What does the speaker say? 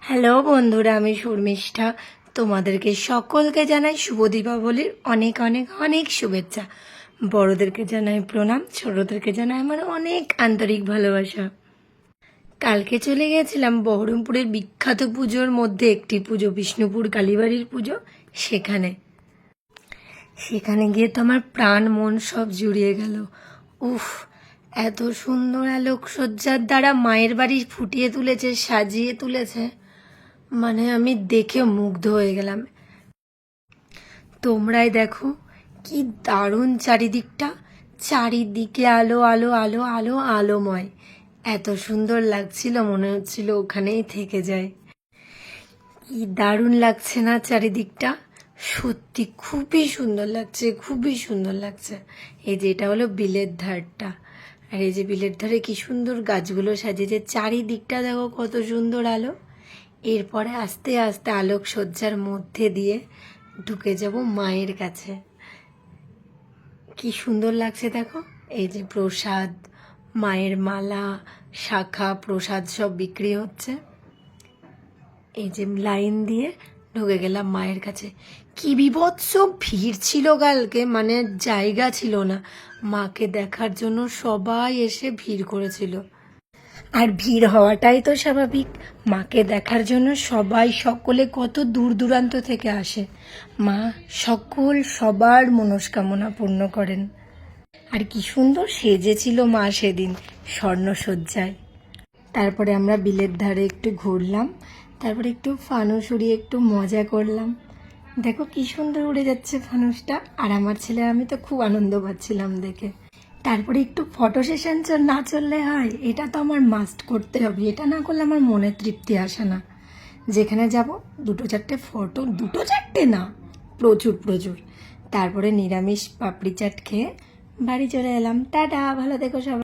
Hello বন্ধুরা, আমি শর্মিষ্ঠা। তোমাদেরকে সকলকে জানাই শুভ দীপাবলির অনেক অনেক অনেক শুভেচ্ছা। বড়োদেরকে জানাই প্রণাম, ছোটদেরকে জানাই আমার অনেক আন্তরিক ভালোবাসা। কালকে চলে গেছিলাম বহরমপুরের বিখ্যাত পুজোর মধ্যে একটি পুজো, বিষ্ণুপুর কালীবাড়ির পুজো। সেখানে গিয়ে তো আমার প্রাণ মন সব জুড়িয়ে গেল। উফ, এত সুন্দর আলোকসজ্জার দ্বারা মায়ের বাড়ি ফুটিয়ে তুলেছে, সাজিয়ে তুলেছে, মানে আমি দেখে মুগ্ধ হয়ে গেলাম। তোমরাই দেখো কি দারুণ চারিদিকটা, চারিদিকে আলো আলো আলো আলো আলোময়। এত সুন্দর লাগছিল, মনে হচ্ছিল ওখানেই থেকে যায়। কি দারুণ লাগছে না চারিদিকটা? সত্যি খুবই সুন্দর লাগছে, খুবই সুন্দর লাগছে। এই যে এটা হলো বিলের ধারটা, আর এই যে বিলের ধারে কি সুন্দর গাছগুলো সাজিয়েছে, চারিদিকটা দেখো কত সুন্দর আলো। এরপরে আস্তে আস্তে আলোকসজ্জার মধ্যে দিয়ে ঢুকে যাব মায়ের কাছে। কি সুন্দর লাগছে দেখো। এই যে প্রসাদ, মায়ের মালা, শাখা, প্রসাদ সব বিক্রি হচ্ছে। এই যে লাইন দিয়ে ঢুকে গেলাম মায়ের কাছে। কি বীভৎস ভিড় ছিল কালকে, মানে জায়গা ছিল না। মাকে দেখার জন্য সবাই এসে ভিড় করেছিল, আর ভিড় হওয়াটাই তো স্বাভাবিক। মাকে দেখার জন্য সবাই, সকলে কত দূর দূরান্ত থেকে আসে। মা সবার মনস্কামনা পূর্ণ করেন। আর কি সুন্দর সেজেছিল মা সেদিন স্বর্ণসজ্জায়। তারপরে আমরা বিলের ধারে একটু ঘুরলাম, তারপরে একটু ফানুস উড়িয়ে একটু মজা করলাম। দেখো কি সুন্দর উড়ে যাচ্ছে ফানুসটা, আর আমার ছেলে আমি তো খুব আনন্দ পাচ্ছিলাম দেখে। তারপরে একটু ফটো সেশন না চললে হয়, এটা তো আমার মাস্ট করতে হবে। এটা না করলে আমার মনে তৃপ্তি আসে না। যেখানে যাব দুটো চারটে ফটো, দুটো চারটে না, প্রচুর প্রচুর। তারপরে নিরামিষ পাপড়ি চাট খেয়ে বাড়ি চলে এলাম। টাটা, ভালো থেকো সবাই।